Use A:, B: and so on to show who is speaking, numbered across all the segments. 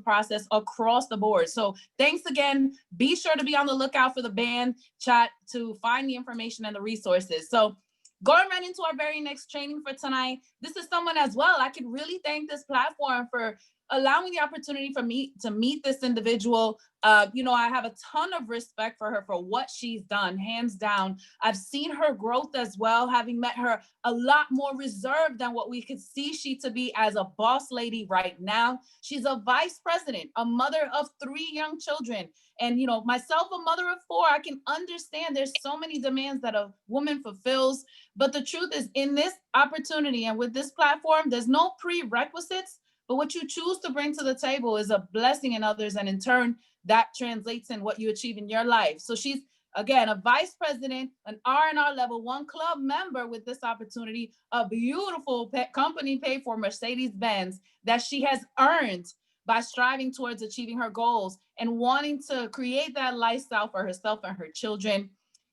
A: process across the board. So thanks again. Be sure to be on the lookout for the band chat to find the information and the resources. So going right into our very next training for tonight, this is someone as well. I can really thank this platform for allowing the opportunity for me to meet this individual. I have a ton of respect for her for what she's done, hands down. I've seen her growth as well, having met her a lot more reserved than what we could see she to be as a boss lady right now. She's a vice president, a mother of 3 young children. And, myself, a mother of 4, I can understand there's so many demands that a woman fulfills. But the truth is, in this opportunity and with this platform, there's no prerequisites. But what you choose to bring to the table is a blessing in others. And in turn, that translates in what you achieve in your life. So she's, again, a vice president, an R&R level 1 club member with this opportunity, a beautiful company paid for Mercedes-Benz that she has earned by striving towards achieving her goals and wanting to create that lifestyle for herself and her children.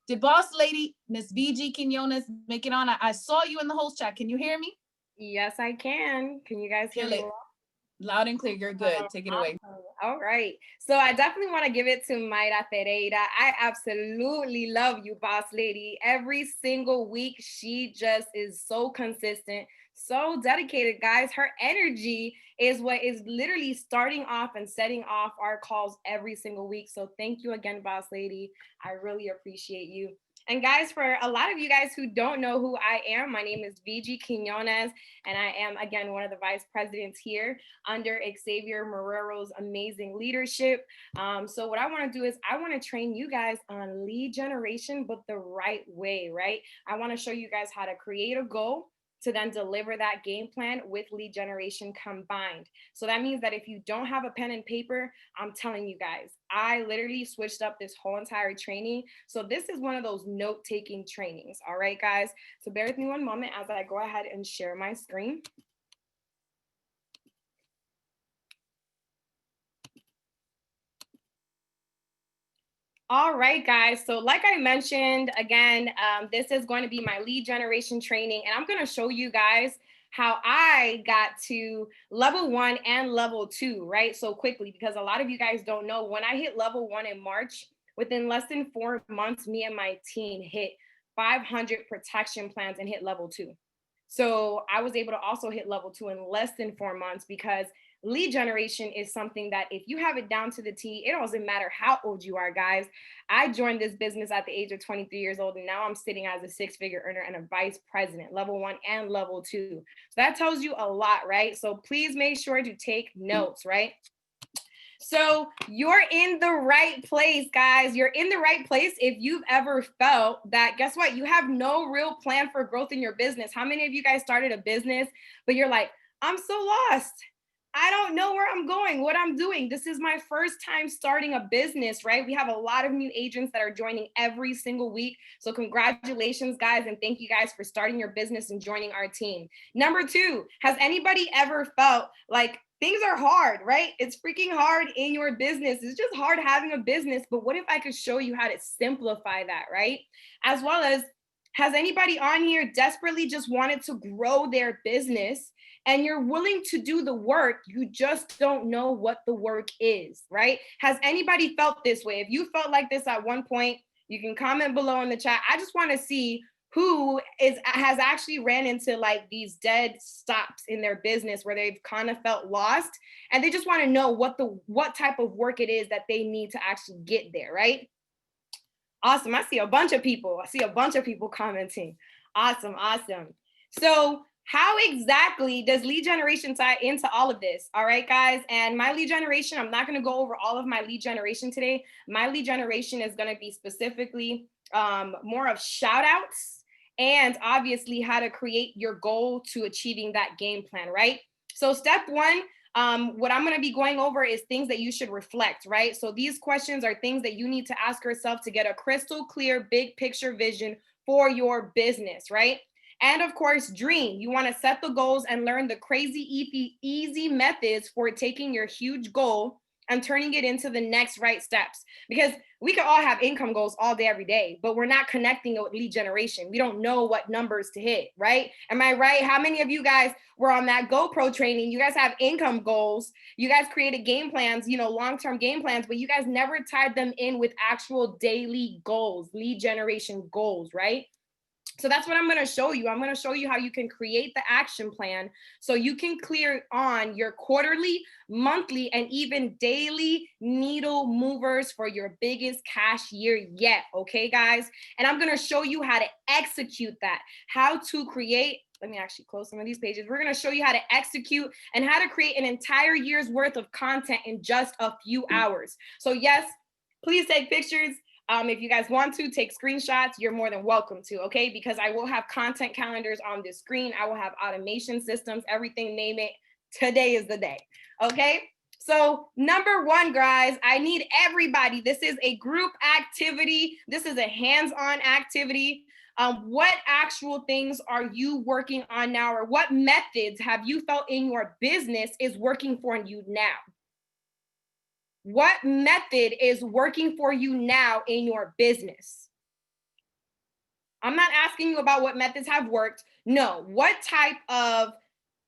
A: The boss lady, Miss Vigie Quinones, make it on. I saw you in the host chat. Can you hear me?
B: Yes, I can. Can you guys hear me well?
A: Loud and clear. You're good. Take it away.
B: All right. So I definitely want to give it to Mayra Ferreira. I absolutely love you, boss lady. Every single week, she just is so consistent, so dedicated, guys. Her energy is what is literally starting off and setting off our calls every single week. So thank you again, boss lady. I really appreciate you. And guys, for a lot of you guys who don't know who I am, my name is Vigie Quinones, and I am, again, one of the vice presidents here under Xavier Marrero's amazing leadership. So what I want to do is I want to train you guys on lead generation, but the right way, right? I want to show you guys how to create a goal to then deliver that game plan with lead generation combined. So that means that if you don't have a pen and paper, I'm telling you guys, I literally switched up this whole entire training. So this is one of those note-taking trainings. All right, guys. So bear with me one moment as I go ahead and share my screen. All right, guys. So like I mentioned, again, this is going to be my lead generation training, and I'm going to show you guys how I got to level 1 and level 2, right? So quickly, because a lot of you guys don't know, when I hit level 1 in March, within less than 4 months, me and my team hit 500 protection plans and hit level 2. So I was able to also hit level 2 in less than 4 months because lead generation is something that if you have it down to the T, it doesn't matter how old you are, guys. I joined this business at the age of 23 years old, and now I'm sitting as a 6-figure earner and a vice president, level 1 and level 2. So that tells you a lot, right? So please make sure to take notes, right? So you're in the right place, guys. You're in the right place if you've ever felt that, guess what? You have no real plan for growth in your business. How many of you guys started a business, but you're like, I'm so lost. I don't know where I'm going, what I'm doing. This is my first time starting a business, right? We have a lot of new agents that are joining every single week. So congratulations, guys. And thank you guys for starting your business and joining our team. Number 2, has anybody ever felt like things are hard, right? It's freaking hard in your business. It's just hard having a business. But what if I could show you how to simplify that, right? As well as, has anybody on here desperately just wanted to grow their business and you're willing to do the work, you just don't know what the work is, right? Has anybody felt this way? If you felt like this at one point, you can comment below in the chat. I just want to see who has actually ran into like these dead stops in their business where they've kind of felt lost and they just want to know what type of work it is that they need to actually get there, right? Awesome. I see a bunch of people. Commenting. Awesome. So how exactly does lead generation tie into all of this? All right, guys. And my lead generation, I'm not going to go over all of my lead generation today. My lead generation is going to be specifically more of shout outs and obviously how to create your goal to achieving that game plan, right? So step 1, what I'm going to be going over is things that you should reflect, right? So these questions are things that you need to ask yourself to get a crystal clear, big picture vision for your business, right? And of course, dream. You want to set the goals and learn the crazy, easy methods for taking your huge goal and turning it into the next right steps. Because we could all have income goals all day, every day, but we're not connecting it with lead generation. We don't know what numbers to hit, right? Am I right? How many of you guys were on that GoPro training? You guys have income goals. You guys created game plans, long-term game plans, but you guys never tied them in with actual daily goals, lead generation goals, right? So that's what I'm going to show you. I'm going to show you how you can create the action plan so you can clear on your quarterly, monthly, and even daily needle movers for your biggest cash year yet. Okay, guys? And I'm going to show you how to execute that, how to create. Let me actually close some of these pages. We're going to show you how to execute and how to create an entire year's worth of content in just a few hours. So yes, please take pictures. If you guys want to take screenshots, you're more than welcome to, okay? Because I will have content calendars on this screen. I will have automation systems, everything, name it. Today is the day, okay? So number one, guys, I need everybody. This is a group activity. This is a hands-on activity. What actual things are you working on now, or what methods have you felt in your business is working for you now? What method is working for you now in your business? I'm not asking you about what methods have worked. No, what type of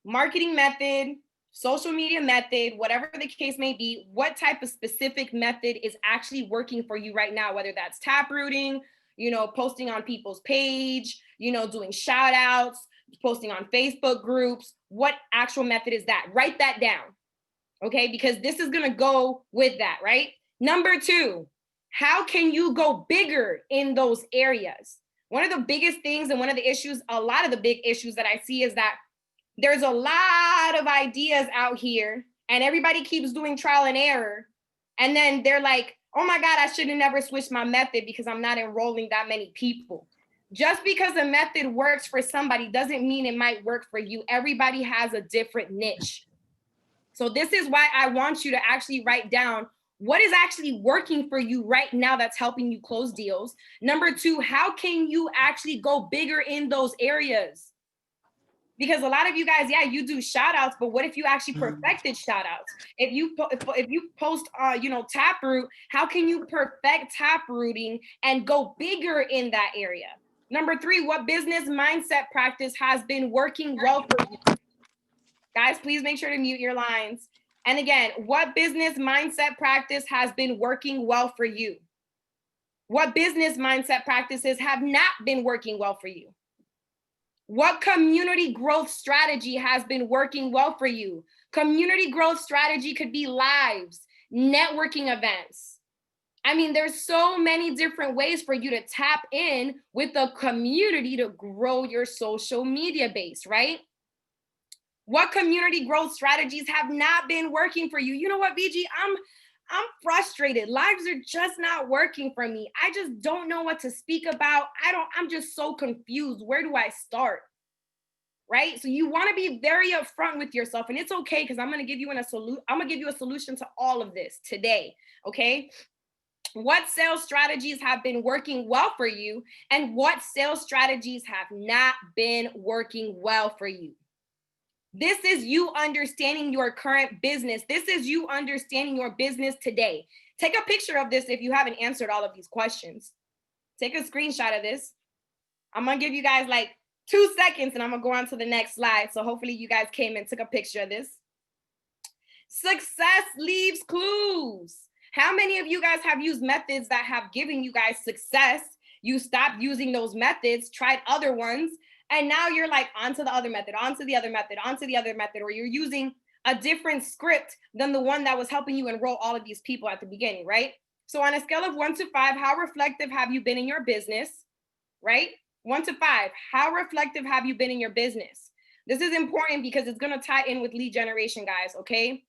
B: marketing method, social media method, whatever the case may be, what type of specific method is actually working for you right now, whether that's taprooting, posting on people's page, doing shout outs, posting on Facebook groups. What actual method is that? Write that down. Okay, because this is going to go with that, right? Number two, how can you go bigger in those areas? One of the biggest things and one of the issues, a lot of the big issues that I see is that there's a lot of ideas out here and everybody keeps doing trial and error. And then they're like, oh my God, I should have never switched my method because I'm not enrolling that many people. Just because a method works for somebody doesn't mean it might work for you. Everybody has a different niche. So this is why I want you to actually write down what is actually working for you right now that's helping you close deals. Number two, how can you actually go bigger in those areas? Because a lot of you guys, yeah, you do shout outs, but what if you actually perfected shout outs? If you post, taproot, how can you perfect taprooting and go bigger in that area? Number three, what business mindset practice has been working well for you? Guys, please make sure to mute your lines. And again, what business mindset practice has been working well for you? What business mindset practices have not been working well for you? What community growth strategy has been working well for you? Community growth strategy could be lives, networking events. I mean, there's so many different ways for you to tap in with the community to grow your social media base, right? What community growth strategies have not been working for you? You know what, Vigie? I'm frustrated. Lives are just not working for me. I just don't know what to speak about. I'm just so confused. Where do I start? Right? So you want to be very upfront with yourself, and it's okay because I'm going to give you a solution to all of this today. Okay? What sales strategies have been working well for you, and what sales strategies have not been working well for you? This is you understanding your current business. This is you understanding your business today. Take a picture of this if you haven't answered all of these questions. Take a screenshot of this. I'm going to give you guys like 2 seconds and I'm going to go on to the next slide. So hopefully you guys came and took a picture of this. Success leaves clues. How many of you guys have used methods that have given you guys success? You stopped using those methods, tried other ones, and now you're like onto the other method, onto the other method, onto the other method, or you're using a different script than the one that was helping you enroll all of these people at the beginning, right? So on a scale of 1 to 5, how reflective have you been in your business, right? 1 to 5, how reflective have you been in your business? This is important because it's going to tie in with lead generation, guys, okay?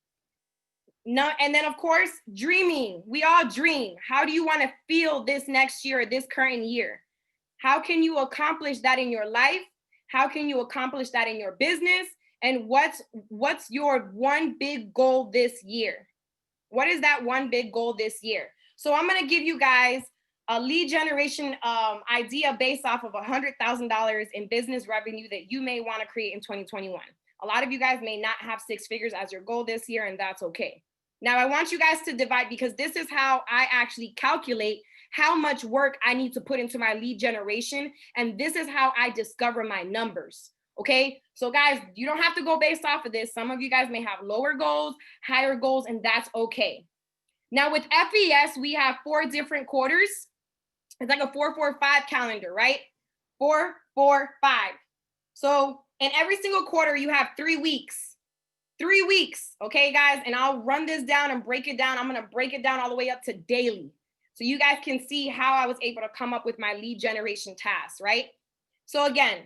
B: No, and then of course, dreaming. We all dream. How do you want to feel this next year or this current year? How can you accomplish that in your life? How can you accomplish that in your business? And what's your one big goal this year? What is that one big goal this year? So I'm going to give you guys a lead generation idea based off of $100,000 in business revenue that you may want to create in 2021. A lot of you guys may not have 6 figures as your goal this year, and that's okay. Now I want you guys to divide, because this is how I actually calculate how much work I need to put into my lead generation. And this is how I discover my numbers. Okay, so guys, you don't have to go based off of this. Some of you guys may have lower goals, higher goals, and that's okay. Now with FES, we have 4 different quarters. It's like a 4-4-5 calendar, right? 4-4-5. So in every single quarter, you have 3 weeks. 3 weeks, okay, guys? And I'll run this down and break it down. I'm gonna break it down all the way up to daily, so you guys can see how I was able to come up with my lead generation tasks, right? So again,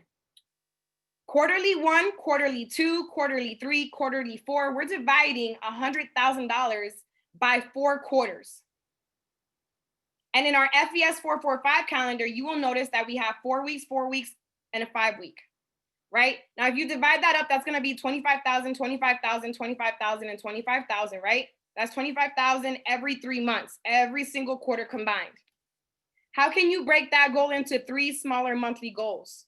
B: quarterly 1, quarterly 2, quarterly 3, quarterly 4, we're dividing $100,000 by 4 quarters. And in our FES 4-4-5 calendar, you will notice that we have 4 weeks, 4 weeks, and a 5 week, right? Now, if you divide that up, that's gonna be 25,000, 25,000, 25,000, and 25,000, right? That's 25,000 every 3 months, every single quarter combined. How can you break that goal into 3 smaller monthly goals?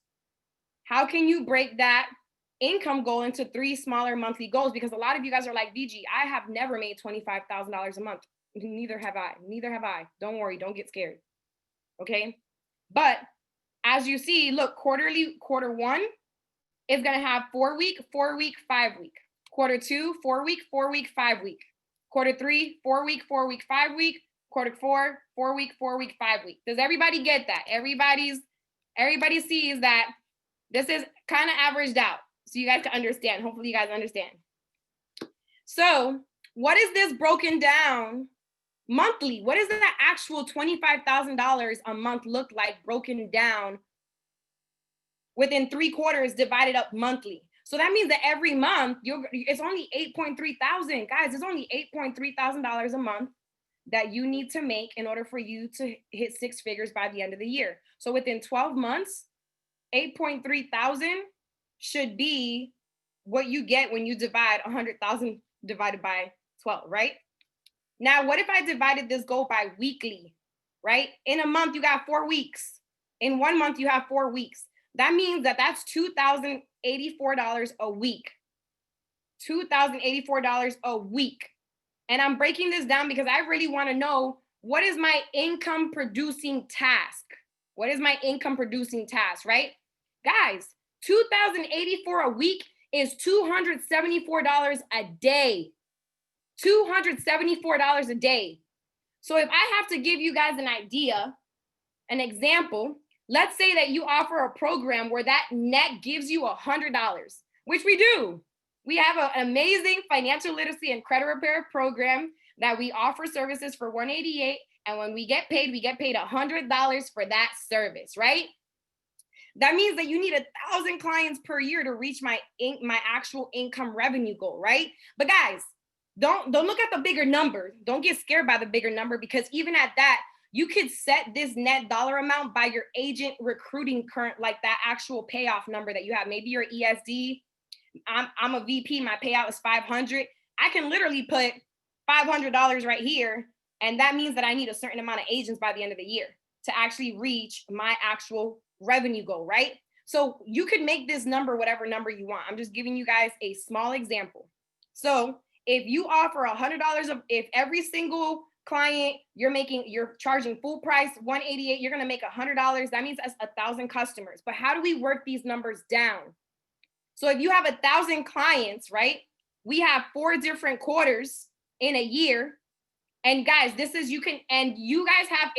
B: How can you break that income goal into 3 smaller monthly goals? Because a lot of you guys are like, Vigie, I have never made $25,000 a month. Neither have I. Neither have I. Don't worry. Don't get scared. Okay. But as you see, look, quarter 1 is going to have 4 week, 4 week, 5 week. Quarter 2, 4 week, 4 week, 5 week. Quarter 3, 4 week, 4 week, 5 week. Quarter 4, 4 week, 4 week, 5 week. Does everybody get that? Everybody sees that this is kind of averaged out, so you guys can understand. Hopefully you guys understand. So what is this broken down monthly? What does that actual $25,000 a month look like broken down within 3 quarters divided up monthly? So that means that every month it's only $8,300. Guys, it's only $8,300 a month that you need to make in order for you to hit 6 figures by the end of the year. So within 12 months, $8,300 should be what you get when you divide 100,000 divided by 12, right? Now, what if I divided this goal by weekly, right? In a month, you got 4 weeks. In 1 month, you have 4 weeks. That means that that's $2,084 a week. $2,084 a week. And I'm breaking this down because I really want to know, what is my income producing task? What is my income producing task, right? Guys, $2,084 a week is $274 a day. $274 a day. So if I have to give you guys an idea, an example, let's say that you offer a program where that net gives you $100, which we do. We have an amazing financial literacy and credit repair program that we offer services for $188. And when we get paid $100 for that service, right? That means that you need 1,000 clients per year to reach my actual income revenue goal, right? But guys, don't look at the bigger number. Don't get scared by the bigger number, because even at that, you could set this net dollar amount by your agent recruiting current, like that actual payoff number that you have. Maybe you're ESD. I'm a VP. My payout is 500. I can literally put $500 right here, and that means that I need a certain amount of agents by the end of the year to actually reach my actual revenue goal, right? So you could make this number whatever number you want. I'm just giving you guys a small example. So if you offer $100 if every single client you're charging full price $188, you're going to make $100. That means that's 1,000 customers. But how do we work these numbers down? So if you have 1,000 clients, right? We have 4 different quarters in a year. And guys, if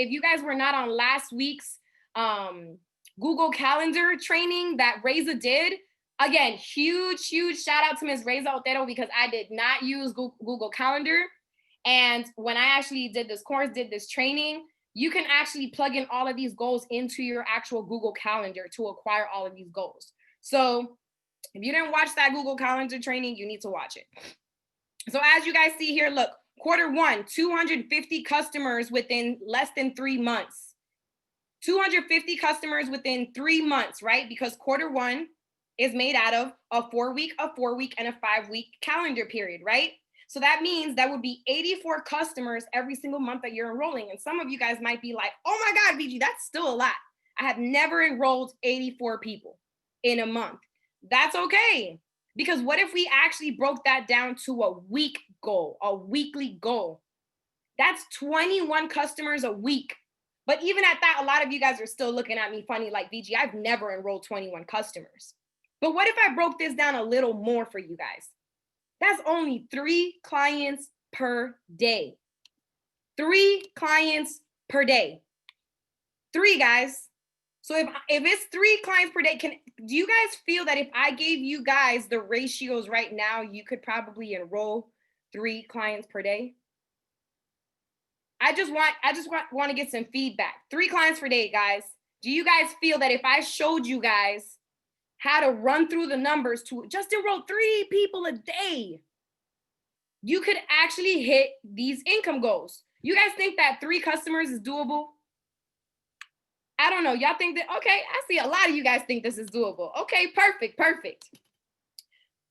B: you guys were not on last week's Google Calendar training that Raysa did, again, huge shout out to Ms. Raysa Otero, because I did not use Google Calendar. And when I actually did this course, did this training, you can actually plug in all of these goals into your actual Google Calendar to acquire all of these goals. So if you didn't watch that Google Calendar training, you need to watch it. So as you guys see here, look, quarter 1, 250 customers within less than 3 months. 250 customers within 3 months, right? Because quarter 1 is made out of a 4 week, and a 5 week calendar period, right? So that means that would be 84 customers every single month that you're enrolling. And some of you guys might be like, oh my God, Vigie, that's still a lot. I have never enrolled 84 people in a month. That's okay. Because what if we actually broke that down to a week goal, a weekly goal? That's 21 customers a week. But even at that, a lot of you guys are still looking at me funny like, Vigie, I've never enrolled 21 customers. But what if I broke this down a little more for you guys? That's only 3 clients per day. 3 clients per day. 3, guys. So if it's 3 clients per day, do you guys feel that if I gave you guys the ratios right now, you could probably enroll 3 clients per day? I just want to get some feedback. 3 clients per day, guys. Do you guys feel that if I showed you guys how to run through the numbers to just enroll 3 people a day, you could actually hit these income goals? You guys think that 3 customers is doable? I don't know. Y'all think that, okay, I see a lot of you guys think this is doable. Okay, perfect.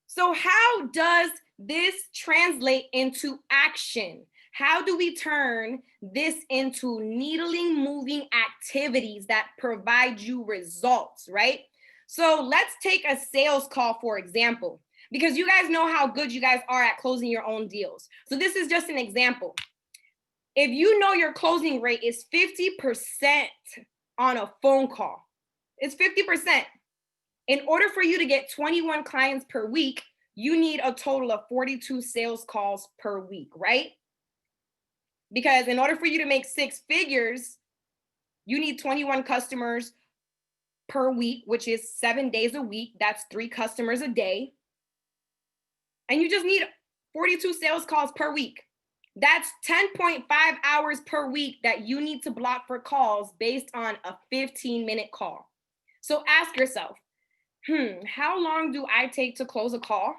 B: So how does this translate into action? How do we turn this into needling moving activities that provide you results, right? So let's take a sales call, for example, because you guys know how good you guys are at closing your own deals. So this is just an example. If you know your closing rate is 50% on a phone call, it's 50%. In order for you to get 21 clients per week, you need a total of 42 sales calls per week, right? Because in order for you to make 6 figures, you need 21 customers per week, which is 7 days a week. That's 3 customers a day. And you just need 42 sales calls per week. That's 10.5 hours per week that you need to block for calls based on a 15-minute call. So ask yourself, how long do I take to close a call?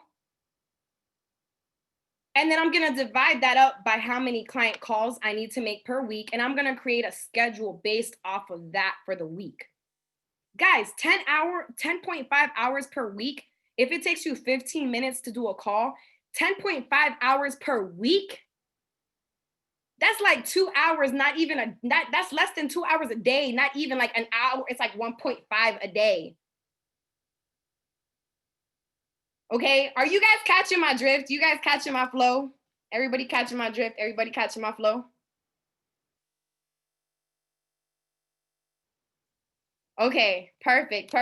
B: And then I'm going to divide that up by how many client calls I need to make per week. And I'm going to create a schedule based off of that for the week. Guys, 10.5 hours per week. If it takes you 15 minutes to do a call, 10.5 hours per week, that's like 2 hours, that's less than 2 hours a day, not even like an hour. It's like 1.5 a day. Okay, are you guys catching my drift? You guys catching my flow? Everybody catching my drift? Everybody catching my flow? Okay, perfect.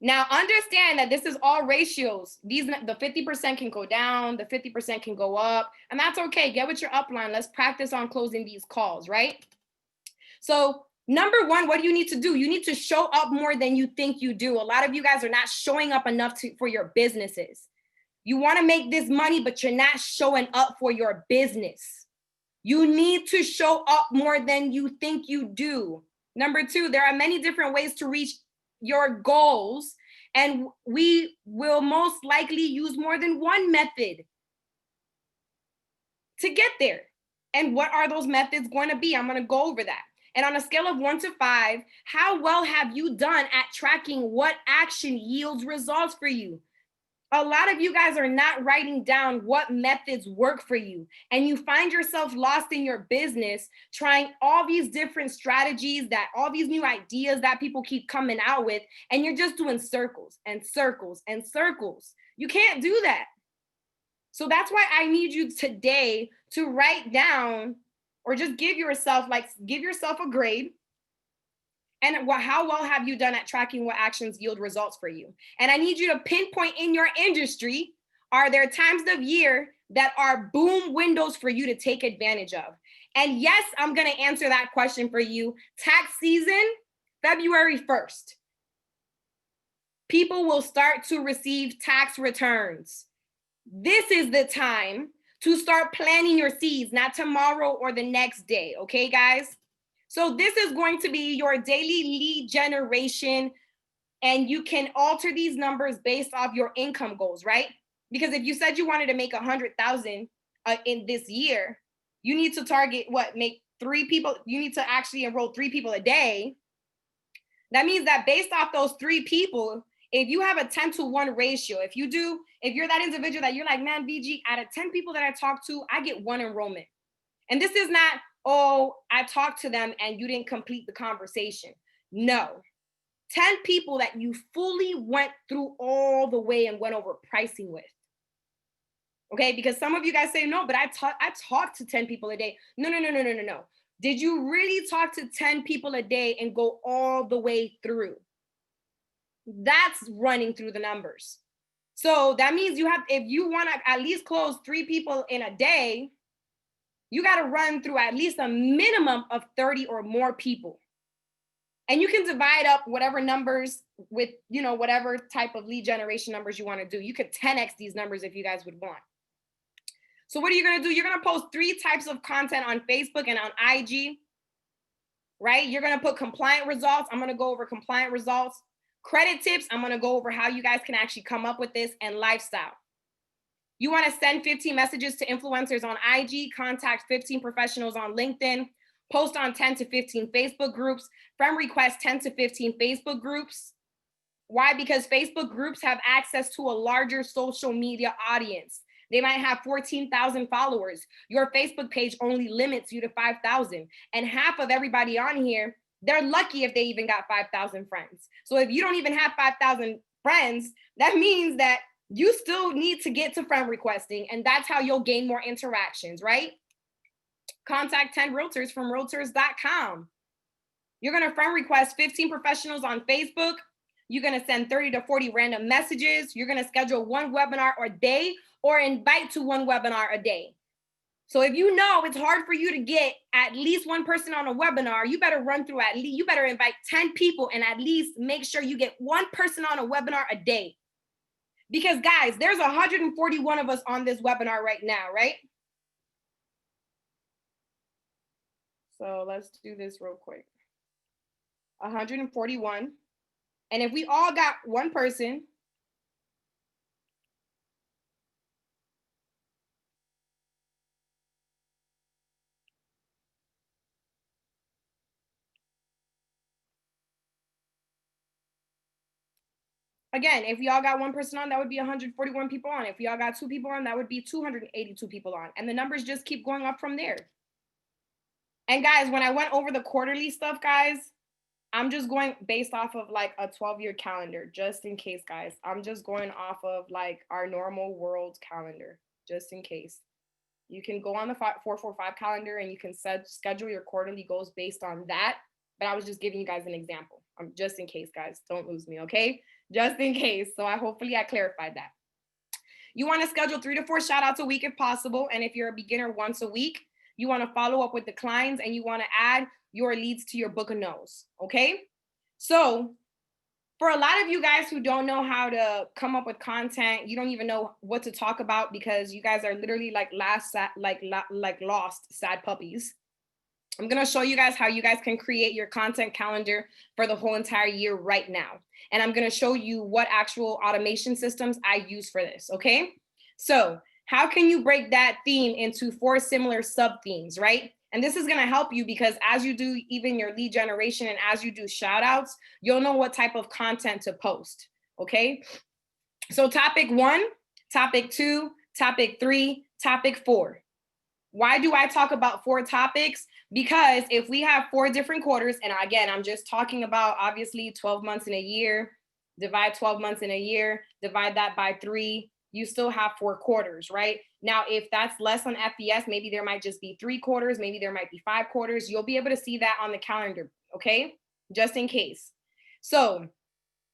B: Now understand that this is all ratios. The 50% can go down, the 50% can go up, and that's okay. Get with your upline. Let's practice on closing these calls, right? So number 1, what do you need to do? You need to show up more than you think you do. A lot of you guys are not showing up enough for your businesses. You want to make this money, but you're not showing up for your business. You need to show up more than you think you do. Number 2, there are many different ways to reach your goals, and we will most likely use more than one method to get there. And what are those methods going to be? I'm going to go over that. And on a scale of 1 to 5, how well have you done at tracking what action yields results for you? A lot of you guys are not writing down what methods work for you, and you find yourself lost in your business trying all these different strategies, all these new ideas that people keep coming out with, and you're just doing circles and circles and circles. You can't do that. So that's why I need you today to write down, or just give yourself a grade. And how well have you done at tracking what actions yield results for you? And I need you to pinpoint in your industry, are there times of year that are boom windows for you to take advantage of? And yes, I'm going to answer that question for you. Tax season, February 1st. People will start to receive tax returns. This is the time to start planting your seeds, not tomorrow or the next day. Okay, guys? So this is going to be your daily lead generation, and you can alter these numbers based off your income goals, right? Because if you said you wanted to make 100,000 in this year, you need to target make 3 people. You need to actually enroll 3 people a day. That means that based off those 3 people, if you have a 10-to-1 ratio, if you're that individual that you're like, man, Vigie, out of 10 people that I talk to, I get 1 enrollment. And this is not, oh, I talked to them and you didn't complete the conversation. No. 10 people that you fully went through all the way and went over pricing with. Okay, because some of you guys say, no, but I talk to 10 people a day. No. Did you really talk to 10 people a day and go all the way through? That's running through the numbers. So that means you have, if you want to at least close 3 people in a day, you got to run through at least a minimum of 30 or more people. And you can divide up whatever numbers with, you know, whatever type of lead generation numbers you want to do. You could 10x these numbers if you guys would want. So what are you going to do? You're going to post 3 types of content on Facebook and on IG, right? You're going to put compliant results. I'm going to go over compliant results. Credit tips, I'm going to go over how you guys can actually come up with this, and lifestyle. You want to send 15 messages to influencers on IG, contact 15 professionals on LinkedIn, post on 10 to 15 Facebook groups, friend request 10 to 15 Facebook groups. Why? Because Facebook groups have access to a larger social media audience. They might have 14,000 followers. Your Facebook page only limits you to 5,000. And half of everybody on here, they're lucky if they even got 5,000 friends. So if you don't even have 5,000 friends, that means that you still need to get to friend requesting, and that's how you'll gain more interactions, right? Contact 10 realtors from realtors.com. You're going to friend request 15 professionals on Facebook. You're going to send 30 to 40 random messages. You're going to schedule 1 webinar a day or invite to 1 webinar a day. So if you know it's hard for you to get at least 1 person on a webinar, you better run through at least, you better invite 10 people and at least make sure you get 1 person on a webinar a day. Because guys, there's 141 of us on this webinar right now, right? So let's do this real quick. 141. And if we all got 1 person, again, if we all got 1 person on, that would be 141 people on. If we all got 2 people on, that would be 282 people on. And the numbers just keep going up from there. And guys, when I went over the quarterly stuff, guys, I'm just going based off of like a 12-year calendar, just in case, guys. I'm just going off of like our normal world calendar, just in case. You can go on the 445 calendar and you can schedule your quarterly goals based on that. But I was just giving you guys an example. Just in case, guys. Don't lose me, okay? Just in case. So hopefully I clarified that. You want to schedule 3 to 4 shout outs a week if possible. And if you're a beginner, once a week. You want to follow up with the clients and you want to add your leads to your book of no's, okay? So for a lot of you guys who don't know how to come up with content, you don't even know what to talk about because you guys are literally like lost sad puppies. I'm going to show you guys how you guys can create your content calendar for the whole entire year right now. And I'm going to show you what actual automation systems I use for this, okay? So how can you break that theme into 4 similar sub themes, right? And this is going to help you because as you do even your lead generation and as you do shout outs, you'll know what type of content to post, okay? So topic 1, topic 2, topic 3, topic 4. Why do I talk about 4 topics? Because if we have 4 different quarters, and again, I'm just talking about obviously 12 months in a year, divide 12 months in a year, divide that by 3, you still have 4 quarters, right? Now, if that's less on FBS, maybe there might just be 3 quarters, maybe there might be 5 quarters. You'll be able to see that on the calendar, okay? Just in case. So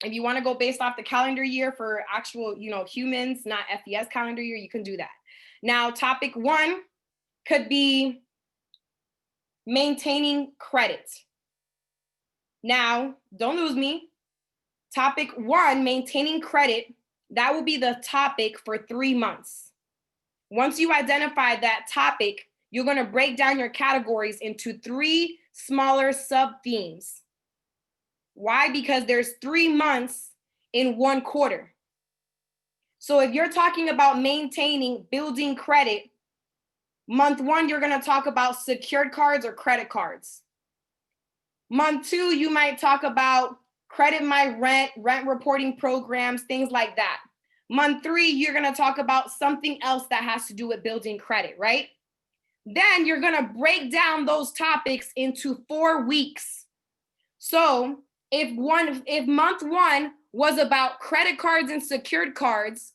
B: if you want to go based off the calendar year for actual, humans, not FBS calendar year, you can do that. Now, topic 1 could be maintaining credit. Now, don't lose me. Topic 1, maintaining credit, that will be the topic for 3 months. Once you identify that topic, you're going to break down your categories into 3 smaller sub-themes. Why? Because there's 3 months in 1 quarter. So if you're talking about maintaining, building credit, month 1, you're going to talk about secured cards or credit cards. Month 2, you might talk about credit my rent reporting programs, things like that. Month 3, you're going to talk about something else that has to do with building credit, right? Then you're going to break down those topics into 4 weeks. So if month one was about credit cards and secured cards,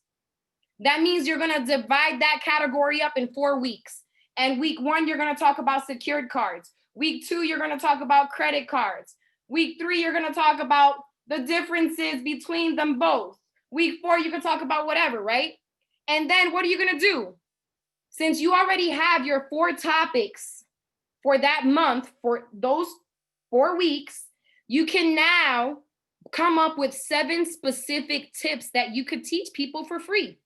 B: that means you're going to divide that category up in 4 weeks. And week one, you're going to talk about secured cards. Week two, you're going to talk about credit cards. Week three, you're going to talk about the differences between them both. Week four, you can talk about whatever, right? And then what are you going to do? Since you already have your 4 topics for that month, for those 4 weeks, you can now come up with 7 specific tips that you could teach people for free.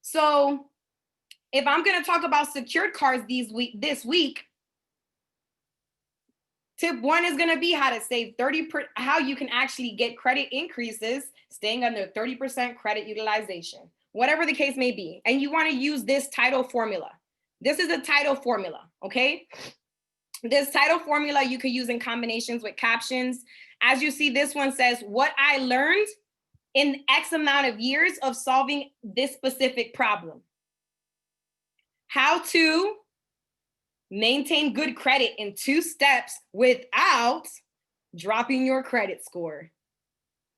B: So if I'm going to talk about secured cards this week, tip 1 is going to be how to save how you can actually get credit increases staying under 30% credit utilization, whatever the case may be. And you want to use this title formula. This is a title formula, okay? This title formula you could use in combinations with captions. As you see, this one says, what I learned in X amount of years of solving this specific problem. How to maintain good credit in 2 steps without dropping your credit score.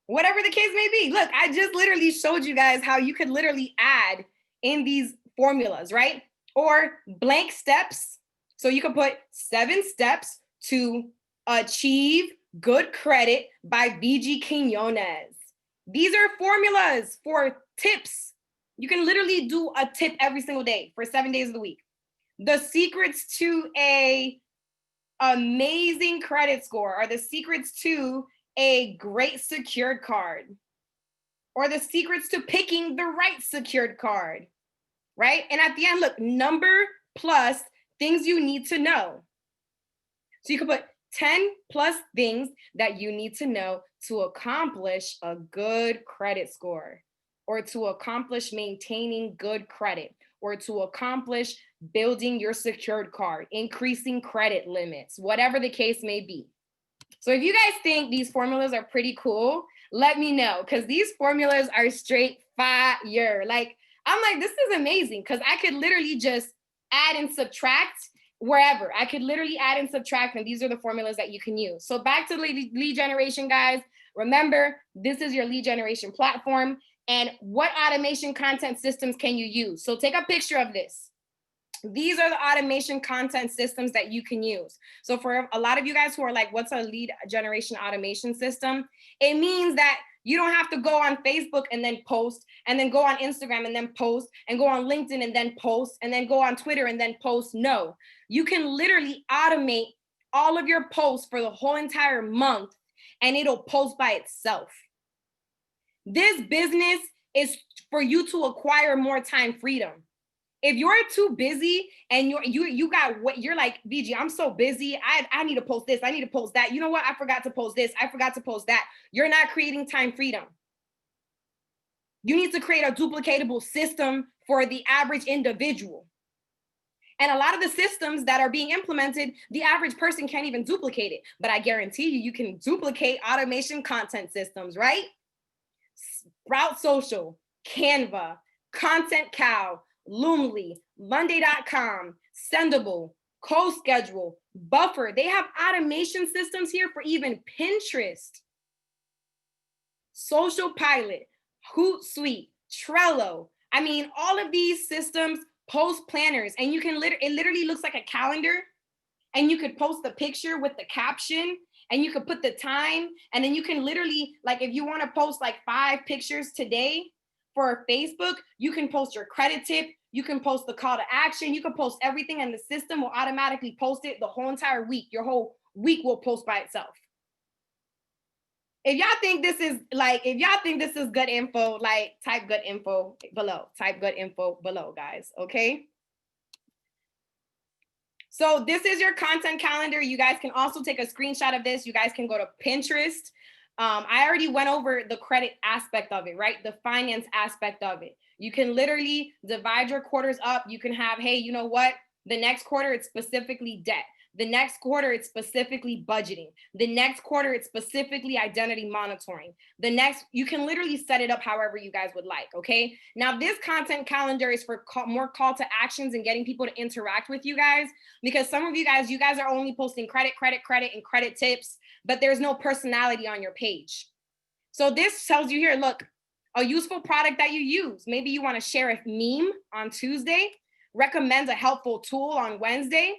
B: Whatever the case may be. Look, I just literally showed you guys how you could literally add in these formulas, right? Or blank steps. So you can put 7 steps to achieve good credit by Vigie Quinones. These are formulas for tips. You can literally do a tip every single day for 7 days of the week. The secrets to a amazing credit score are the secrets to a great secured card, or the secrets to picking the right secured card, right? And at the end, look, number plus things you need to know. So you can put 10 plus things that you need to know to accomplish a good credit score, or to accomplish maintaining good credit, or to accomplish building your secured card, increasing credit limits, whatever the case may be. So if you guys think these formulas are pretty cool, let me know, because these formulas are straight fire. Like, I'm like, this is amazing, because I could literally just add and subtract wherever. I could literally add and subtract, and these are the formulas that you can use. So back to lead generation, guys. Remember, this is your lead generation platform. And what automation content systems can you use? So take a picture of this. These are the automation content systems that you can use. So for a lot of you guys who are like, what's a lead generation automation system? It means that you don't have to go on Facebook and then post, and then go on Instagram and then post, and go on LinkedIn and then post, and then go on Twitter and then post. No, you can literally automate all of your posts for the whole entire month, and it'll post by itself. This business is for you to acquire more time freedom. If you're too busy and you're like, Vigie, I'm so busy. I need to post this. I need to post that. You know what? I forgot to post this. I forgot to post that. You're not creating time freedom. You need to create a duplicatable system for the average individual. And a lot of the systems that are being implemented, the average person can't even duplicate it. But I guarantee you can duplicate automation content systems, right? Sprout Social, Canva, Content Cow, Loomly, Monday.com, Sendable, CoSchedule, Buffer. They have automation systems here for even Pinterest, Social Pilot, Hootsuite, Trello. I mean, all of these systems post planners, and you can it literally looks like a calendar, and you could post the picture with the caption, and you could put the time, and then you can literally, like, if you want to post like 5 pictures today for Facebook, you can post your credit tip, you can post the call to action, you can post everything, and the system will automatically post it the whole entire week. Your whole week will post by itself. If y'all think this is good info, like, type good info below. Type good info below, guys, okay? So this is your content calendar. You guys can also take a screenshot of this. You guys can go to Pinterest. I already went over the credit aspect of it, right? The finance aspect of it. You can literally divide your quarters up. You can have, hey, you know what? The next quarter, it's specifically debt. The next quarter, it's specifically budgeting. The next quarter, it's specifically identity monitoring. You can literally set it up however you guys would like, okay? Now, this content calendar is for more call to actions and getting people to interact with you guys, because some of you guys are only posting credit, and credit tips, but there's no personality on your page. So this tells you here, look, a useful product that you use. Maybe you want to share a meme on Tuesday, recommend a helpful tool on Wednesday,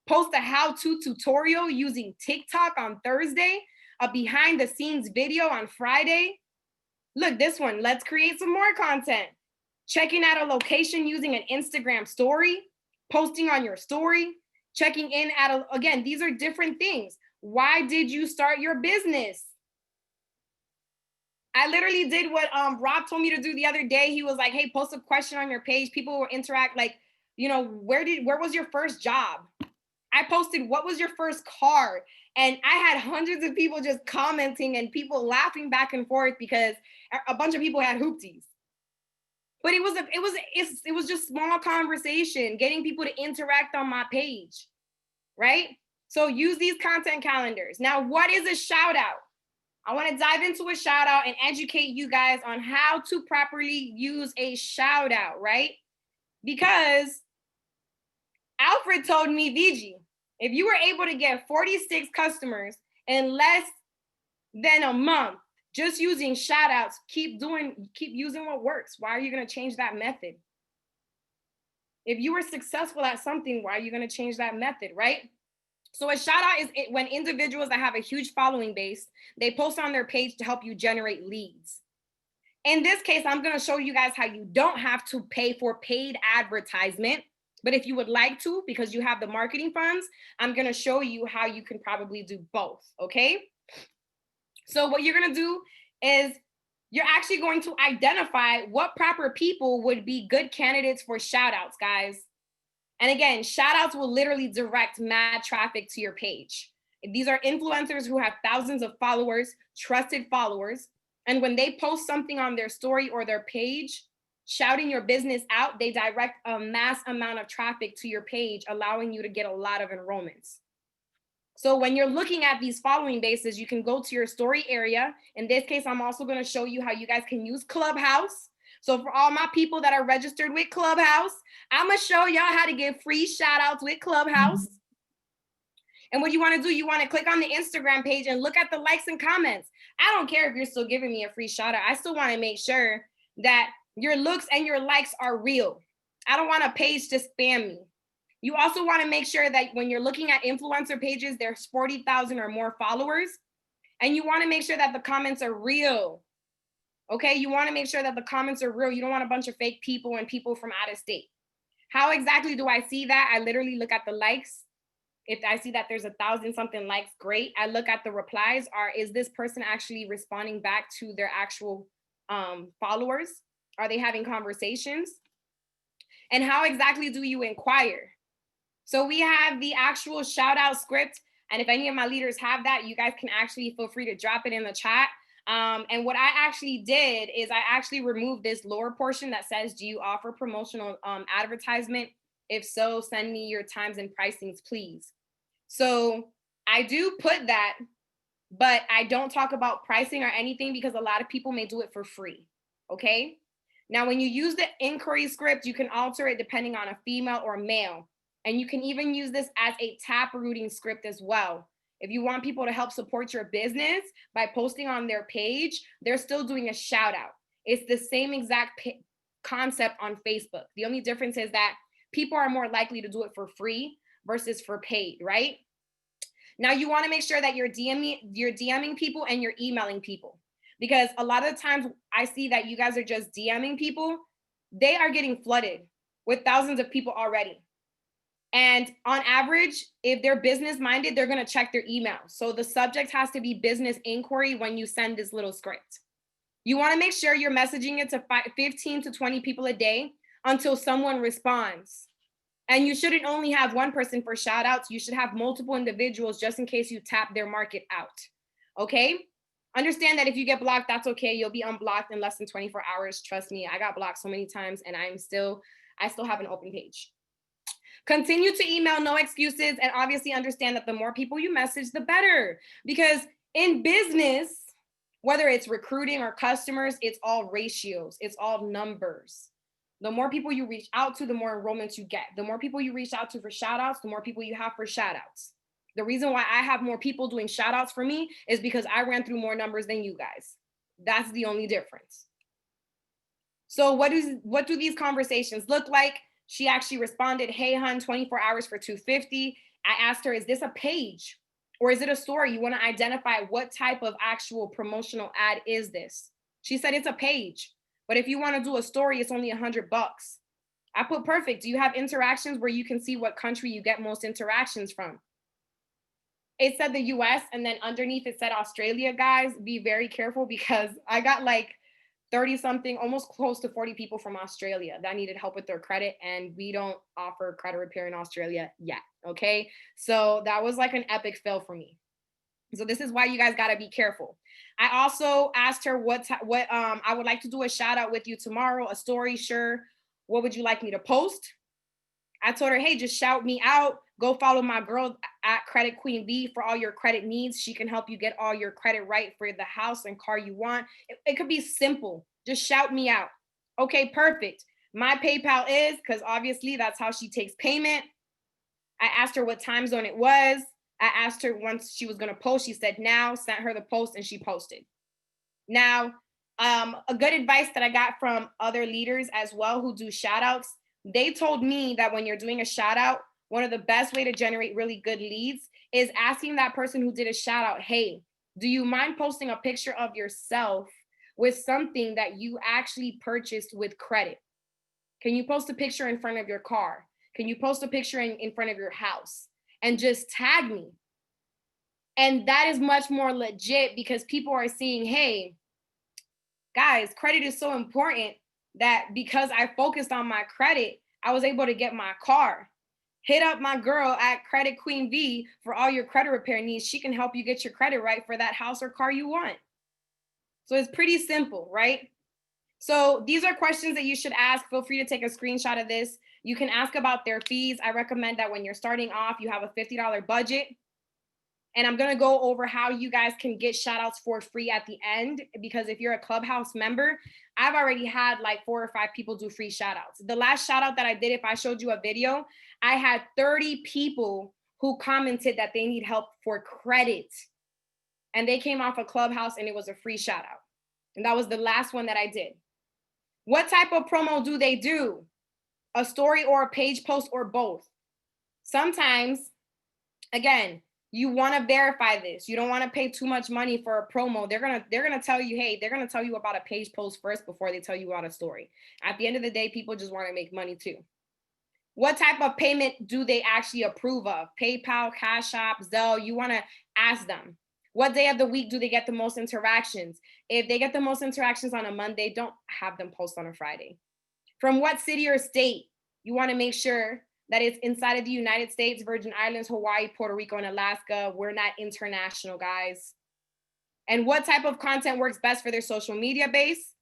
B: post a how-to tutorial using TikTok on Thursday, a behind-the-scenes video on Friday. Look, this one, let's create some more content. Checking out a location using an Instagram story, posting on your story, checking in again, these are different things. Why did you start your business? I literally did what Rob told me to do the other day. He was like, hey, post a question on your page. People will interact like, you know, where was your first job? I posted, what was your first car? And I had hundreds of people just commenting and people laughing back and forth because a bunch of people had hoopties. But it was just small conversation, getting people to interact on my page, right? So use these content calendars. Now, what is a shout out? I want to dive into a shout out and educate you guys on how to properly use a shout out, right? Because Alfred told me, Vigie, if you were able to get 46 customers in less than a month, just using shout outs, keep using what works. Why are you going to change that method? If you were successful at something, why are you going to change that method, right? So a shout out is when individuals that have a huge following base, they post on their page to help you generate leads. In this case, I'm going to show you guys how you don't have to pay for paid advertisement. But if you would like to, because you have the marketing funds, I'm going to show you how you can probably do both. Okay. So what you're going to do is you're actually going to identify what proper people would be good candidates for shout outs, guys. And again, shout outs will literally direct mad traffic to your page. These are influencers who have thousands of followers, trusted followers. And when they post something on their story or their page, shouting your business out, they direct a mass amount of traffic to your page, allowing you to get a lot of enrollments. So when you're looking at these following bases, you can go to your story area. In this case, I'm also going to show you how you guys can use Clubhouse. So for all my people that are registered with Clubhouse, I'm going to show y'all how to get free shout outs with Clubhouse. And what you want to do, you want to click on the Instagram page and look at the likes and comments. I don't care if you're still giving me a free shout out. I still want to make sure that your looks and your likes are real. I don't want a page to spam me. You also want to make sure that when you're looking at influencer pages, there's 40,000 or more followers. And you want to make sure that the comments are real. Okay, you want to make sure that the comments are real. You don't want a bunch of fake people and people from out of state. How exactly do I see that? I literally look at the likes. If I see that there's 1,000 something likes, great. I look at the replies. Is this person actually responding back to their actual followers? Are they having conversations? And how exactly do you inquire? So we have the actual shout out script. And if any of my leaders have that, you guys can actually feel free to drop it in the chat. And what I actually did is I actually removed this lower portion that says, do you offer promotional advertisement? If so, send me your times and pricings, please. So I do put that, but I don't talk about pricing or anything because a lot of people may do it for free. Okay. Now, when you use the inquiry script, you can alter it depending on a female or male. And you can even use this as a tap routing script as well. If you want people to help support your business by posting on their page, they're still doing a shout out. It's the same exact concept on Facebook. The only difference is that people are more likely to do it for free versus for paid, right? Now you want to make sure that you're DMing people and you're emailing people, because a lot of the times I see that you guys are just DMing people. They are getting flooded with thousands of people already. And on average, if they're business minded, they're going to check their email. So the subject has to be business inquiry when you send this little script. You want to make sure you're messaging it to 15 to 20 people a day until someone responds. And you shouldn't only have one person for shout outs. You should have multiple individuals just in case you tap their market out. Okay. Understand that if you get blocked, that's okay. You'll be unblocked in less than 24 hours. Trust me, I got blocked so many times and I still have an open page. Continue to email, no excuses, and obviously understand that the more people you message, the better. Because in business, whether it's recruiting or customers, it's all ratios, it's all numbers. The more people you reach out to, the more enrollments you get. The more people you reach out to for shout outs, the more people you have for shout outs. The reason why I have more people doing shout outs for me is because I ran through more numbers than you guys. That's the only difference. So what do these conversations look like? She actually responded, hey, hun, 24 hours for $250. I asked her, is this a page or is it a story? You want to identify what type of actual promotional ad is this? She said, it's a page. But if you want to do a story, it's only $100. I put perfect. Do you have interactions where you can see what country you get most interactions from? It said the US, and then underneath it said Australia. Guys, be very careful because I got like 30 something, almost close to 40 people from Australia that needed help with their credit, and we don't offer credit repair in Australia yet, okay? So that was like an epic fail for me. So this is why you guys got to be careful. I also asked her what I would like to do a shout out with you tomorrow, a story, sure. What would you like me to post? I told her, hey, just shout me out. Go follow my girl at Credit Queen V for all your credit needs. She can help you get all your credit right for the house and car you want. It could be simple. Just shout me out. Okay, perfect. My PayPal is, because obviously that's how she takes payment. I asked her what time zone it was. I asked her once she was going to post. She said now, sent her the post, and she posted. Now, a good advice that I got from other leaders as well who do shout outs, they told me that when you're doing a shout out, one of the best way to generate really good leads is asking that person who did a shout out, hey, do you mind posting a picture of yourself with something that you actually purchased with credit? Can you post a picture in front of your car? Can you post a picture in front of your house and just tag me? And that is much more legit because people are seeing, hey, guys, credit is so important that because I focused on my credit, I was able to get my car. Hit up my girl at Credit Queen V for all your credit repair needs. She can help you get your credit right for that house or car you want. So it's pretty simple, right? So these are questions that you should ask. Feel free to take a screenshot of this. You can ask about their fees. I recommend that when you're starting off, you have a $50 budget. And I'm going to go over how you guys can get shout outs for free at the end, because if you're a Clubhouse member, I've already had like 4 or 5 people do free shout outs. The last shout out that I did, if I showed you a video, I had 30 people who commented that they need help for credit. And they came off a Clubhouse and it was a free shout out. And that was the last one that I did. What type of promo do they do? A story or a page post or both? Sometimes, again, you want to verify this. You don't want to pay too much money for a promo. They're gonna tell you, hey, they're gonna tell you about a page post first before they tell you about a story. At the end of the day, people just want to make money too. What type of payment do they actually approve of? PayPal, Cash App, Zelle. You want to ask them. What day of the week do they get the most interactions? If they get the most interactions on a Monday, don't have them post on a Friday. From what city or state? You want to make sure that it's inside of the United States, Virgin Islands, Hawaii, Puerto Rico, and Alaska. We're not international, guys. And what type of content works best for their social media base?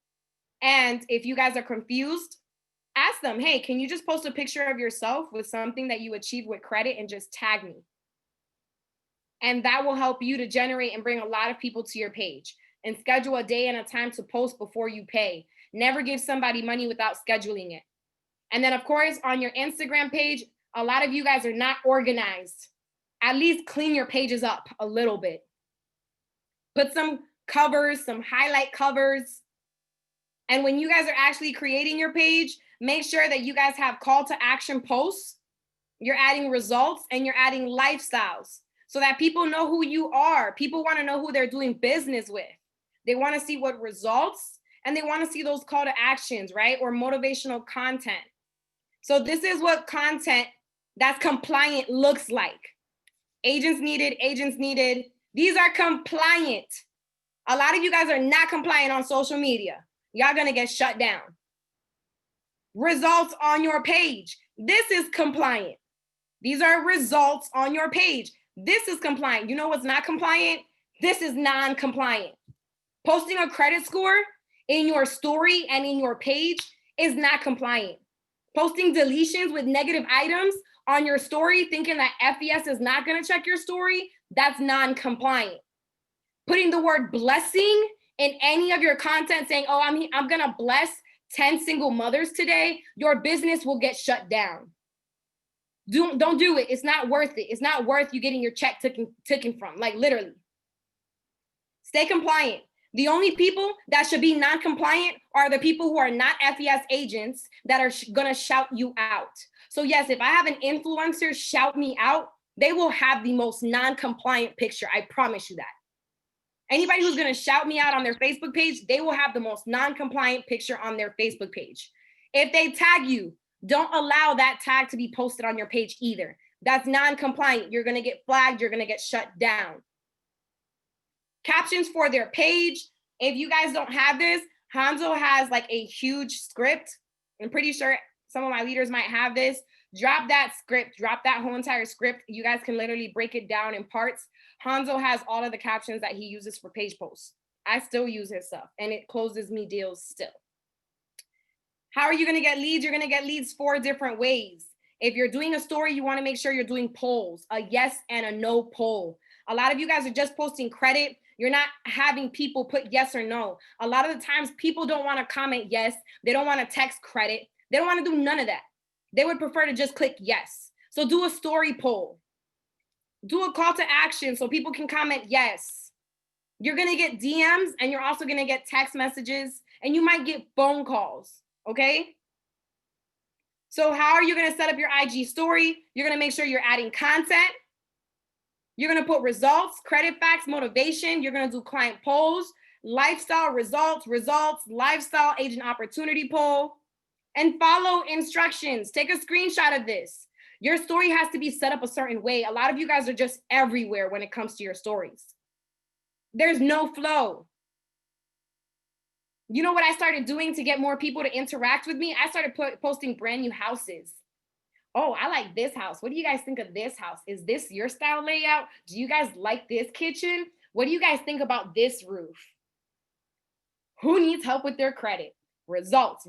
B: And if you guys are confused, ask them, hey, can you just post a picture of yourself with something that you achieved with credit and just tag me? And that will help you to generate and bring a lot of people to your page. And schedule a day and a time to post before you pay. Never give somebody money without scheduling it. And then, of course, on your Instagram page, a lot of you guys are not organized. At least clean your pages up a little bit. Put some covers, some highlight covers. And when you guys are actually creating your page, make sure that you guys have call to action posts. You're adding results and you're adding lifestyles so that people know who you are. People want to know who they're doing business with. They want to see what results and they want to see those call to actions, right? Or motivational content. So this is what content that's compliant looks like. Agents needed, agents needed. These are compliant. A lot of you guys are not compliant on social media. Y'all gonna get shut down. Results on your page. This is compliant. These are results on your page. This is compliant. You know what's not compliant? This is non-compliant. Posting a credit score in your story and in your page is not compliant. Posting deletions with negative items on your story thinking that FES is not going to check your story, that's non-compliant. Putting the word blessing in any of your content saying, oh, I'm going to bless 10 single mothers today, your business will get shut down. Don't do it. It's not worth it. It's not worth you getting your check taken from, like literally. Stay compliant. The only people that should be non-compliant are the people who are not FES agents that are gonna shout you out. So yes, if I have an influencer shout me out, they will have the most non-compliant picture. I promise you that. Anybody who's gonna shout me out on their Facebook page, they will have the most non-compliant picture on their Facebook page. If they tag you, don't allow that tag to be posted on your page either. That's non-compliant. You're gonna get flagged, you're gonna get shut down. Captions for their page. If you guys don't have this, Hanzo has like a huge script. I'm pretty sure some of my leaders might have this. Drop that script, drop that whole entire script. You guys can literally break it down in parts. Hanzo has all of the captions that he uses for page posts. I still use his stuff and it closes me deals still. How are you gonna get leads? You're gonna get leads 4 different ways. If you're doing a story, you wanna make sure you're doing polls, a yes and a no poll. A lot of you guys are just posting credit. You're not having people put yes or no. A lot of the times people don't want to comment yes. They don't want to text credit. They don't want to do none of that. They would prefer to just click yes. So do a story poll. Do a call to action so people can comment yes. You're going to get DMs and you're also going to get text messages and you might get phone calls, okay? So how are you going to set up your IG story? You're going to make sure you're adding content. You're going to put results, credit facts, motivation. You're going to do client polls, lifestyle results, lifestyle agent opportunity poll, and follow instructions. Take a screenshot of this. Your story has to be set up a certain way. A lot of you guys are just everywhere when it comes to your stories. There's no flow. You know what I started doing to get more people to interact with me? I started posting brand new houses. Oh, I like this house. What do you guys think of this house? Is this your style layout? Do you guys like this kitchen? What do you guys think about this roof? Who needs help with their credit? Results.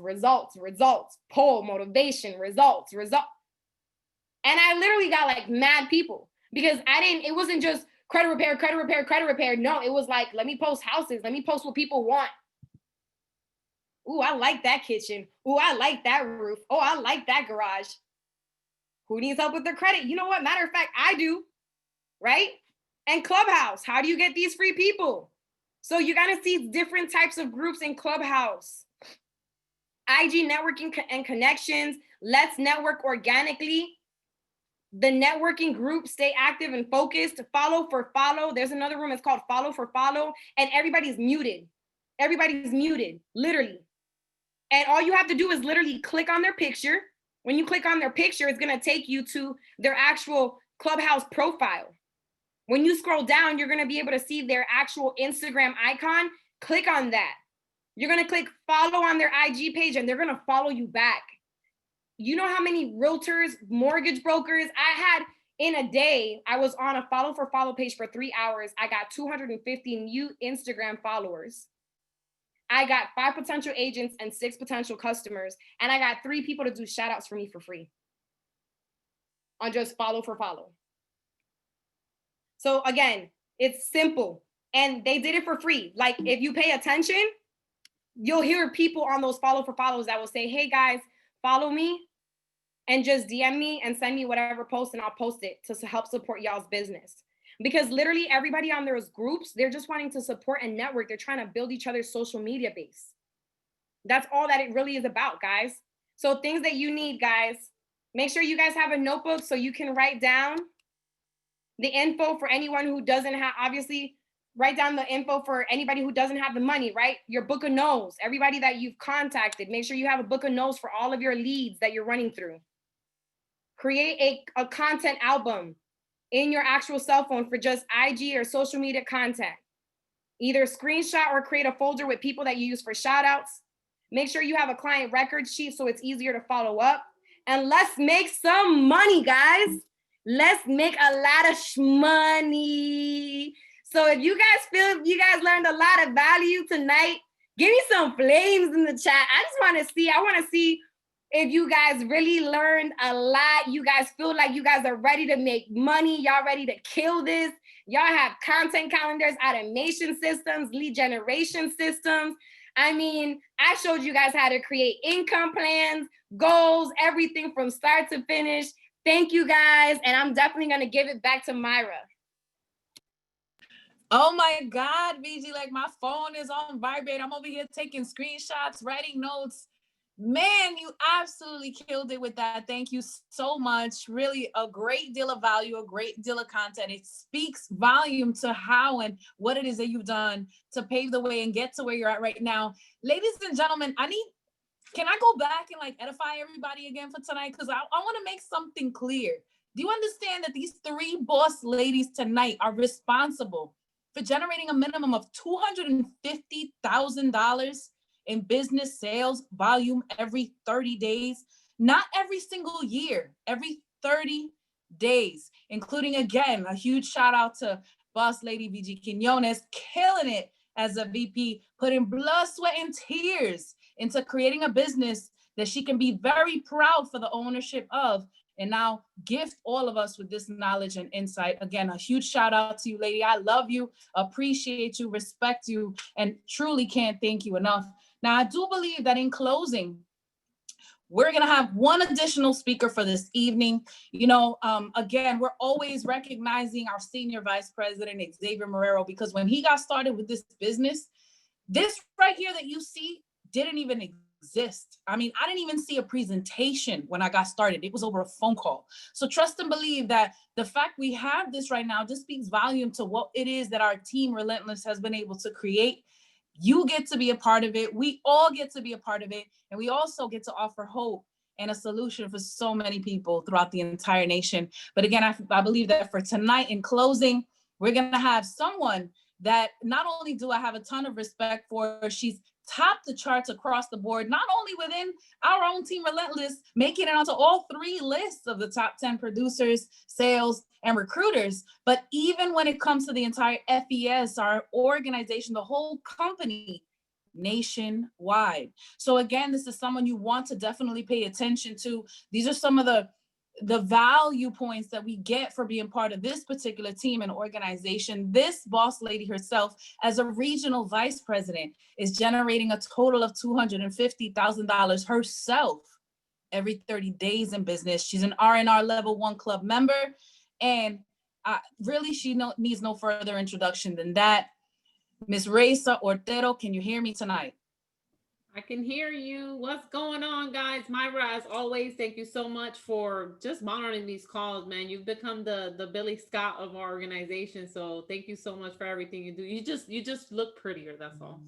B: Poll, motivation, results. And I literally got like mad people because it wasn't just credit repair. No, it was like, let me post houses. Let me post what people want. Ooh, I like that kitchen. Ooh, I like that roof. Oh, I like that garage. Who needs help with their credit? You know what? Matter of fact, I do, right? And Clubhouse, how do you get these free people? So you got to see different types of groups in Clubhouse. IG networking and connections. Let's network organically. The networking group, stay active and focused. Follow for follow. There's another room. It's called follow for follow. And everybody's muted. Everybody's muted, literally. And all you have to do is literally click on their picture. When you click on their picture, it's going to take you to their actual Clubhouse profile. When you scroll down, you're going to be able to see their actual Instagram icon. Click on that. You're going to click follow on their IG page and they're going to follow you back. You know how many realtors, mortgage brokers I had in a day? I was on a follow for follow page for 3 hours. I got 250 new Instagram followers. I got 5 potential agents and 6 potential customers. And I got 3 people to do shout outs for me for free on just follow for follow. So again, it's simple and they did it for free. Like if you pay attention, you'll hear people on those follow for follows that will say, hey guys, follow me and just DM me and send me whatever post and I'll post it to help support y'all's business. Because literally everybody on those groups, they're just wanting to support and network. They're trying to build each other's social media base. That's all that it really is about, guys. So things that you need, guys, make sure you guys have a notebook so you can write down the info for anyone who doesn't have, obviously, write down the info for anybody who doesn't have the money, right? Your book of no's, everybody that you've contacted, make sure you have a book of no's for all of your leads that you're running through. Create a content album in your actual cell phone for just IG or social media content. Either screenshot or create a folder with people that you use for shout outs. Make sure you have a client record sheet so it's easier to follow up. And let's make some money, guys. Let's make a lot of money. So if you guys feel you guys learned a lot of value tonight, give me some flames in the chat. I want to see if you guys really learned a lot, you guys feel like you guys are ready to make money, y'all ready to kill this, y'all have content calendars, automation systems, lead generation systems. I mean, I showed you guys how to create income plans, goals, everything from start to finish. Thank you guys. And I'm definitely going to give it back to Myra.
A: Oh my God, Vigie, like my phone is on vibrate. I'm over here taking screenshots, writing notes. Man, you absolutely killed it with that. Thank you so much. Really a great deal of value, a great deal of content. It speaks volume to how and what it is that you've done to pave the way and get to where you're at right now. Ladies and gentlemen, can I go back and like edify everybody again for tonight? Because I want to make something clear. Do you understand that these three boss ladies tonight are responsible for generating a minimum of $250,000 in business sales volume every 30 days? Not every single year, every 30 days, including, again, a huge shout out to boss lady Vigie Quinones, killing it as a VP, putting blood, sweat, and tears into creating a business that she can be very proud for the ownership of, and now gift all of us with this knowledge and insight. Again, a huge shout out to you, lady. I love you, appreciate you, respect you, and truly can't thank you enough. Now, I do believe that in closing, we're going to have one additional speaker for this evening. Again, we're always recognizing our senior vice president, Xavier Marrero, because when he got started with this business, this right here that you see didn't even exist. I mean, I didn't even see a presentation when I got started. It was over a phone call. So trust and believe that the fact we have this right now just speaks volume to what it is that our team Relentless has been able to create. You get to be a part of it. We all get to be a part of it. And we also get to offer hope and a solution for so many people throughout the entire nation. But again, I believe that for tonight in closing, we're going to have someone that not only do I have a ton of respect for, she's topped the charts across the board, not only within our own team Relentless, making it onto all three lists of the top 10 producers, sales, and recruiters, but even when it comes to the entire FES, our organization, the whole company, nationwide. So again, this is someone you want to definitely pay attention to. These are some of the value points that we get for being part of this particular team and organization. This boss lady herself, as a regional vice president, is generating a total of $250,000 herself every 30 days in business. She's an R&R Level 1 Club member, and really she needs no further introduction than that. Miss Raysa Ortero, can you hear me tonight?
C: I can hear you. What's going on, guys? Myra, as always, thank you so much for just monitoring these calls, man. You've become the Billy Scott of our organization. So thank you so much for everything you do. You just look prettier, that's all.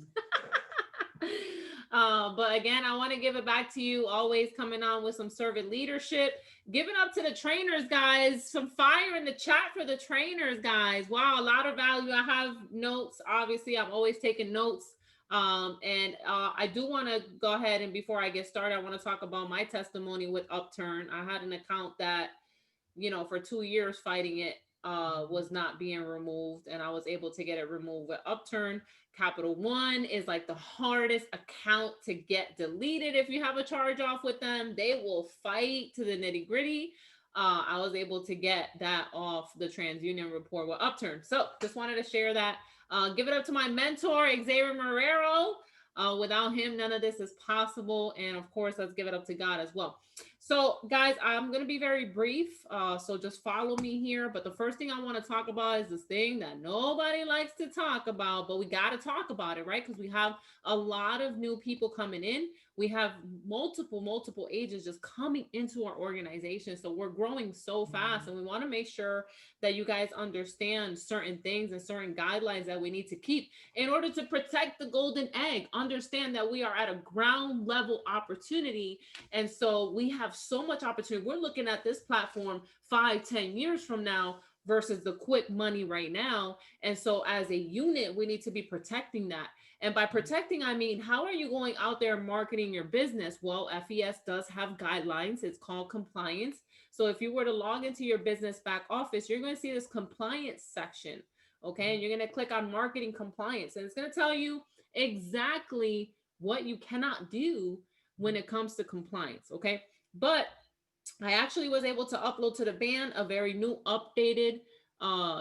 C: But again, I want to give it back to you, always coming on with some servant leadership. Give it up to the trainers, guys. Some fire in the chat for the trainers, guys. Wow, a lot of value. I have notes. Obviously, I'm always taking notes. I do want to go ahead, and before I get started, I want to talk about my testimony with Upturn. I had an account that, for 2 years fighting it, was not being removed, and I was able to get it removed with Upturn. Capital One is like the hardest account to get deleted. If you have a charge off with them, they will fight to the nitty gritty. I was able to get that off the TransUnion report with Upturn. So just wanted to share that. Give it up to my mentor, Xavier Marrero. Without him, none of this is possible. And of course, let's give it up to God as well. So guys, I'm going to be very brief. So just follow me here. But the first thing I want to talk about is this thing that nobody likes to talk about, but we got to talk about it, right? Because we have a lot of new people coming in. We have multiple agents just coming into our organization. So we're growing so fast, and we want to make sure that you guys understand certain things and certain guidelines that we need to keep in order to protect the golden egg. Understand that we are at a ground level opportunity. And so we have so much opportunity. We're looking at this platform 5-10 years from now versus the quick money right now. And so as a unit, we need to be protecting that. And by protecting, I mean, how are you going out there marketing your business? Well, FES does have guidelines. It's called compliance. So if you were to log into your business back office, you're going to see this compliance section. Okay. And you're going to click on marketing compliance, and it's going to tell you exactly what you cannot do when it comes to compliance. Okay. But I actually was able to upload to the band a very new updated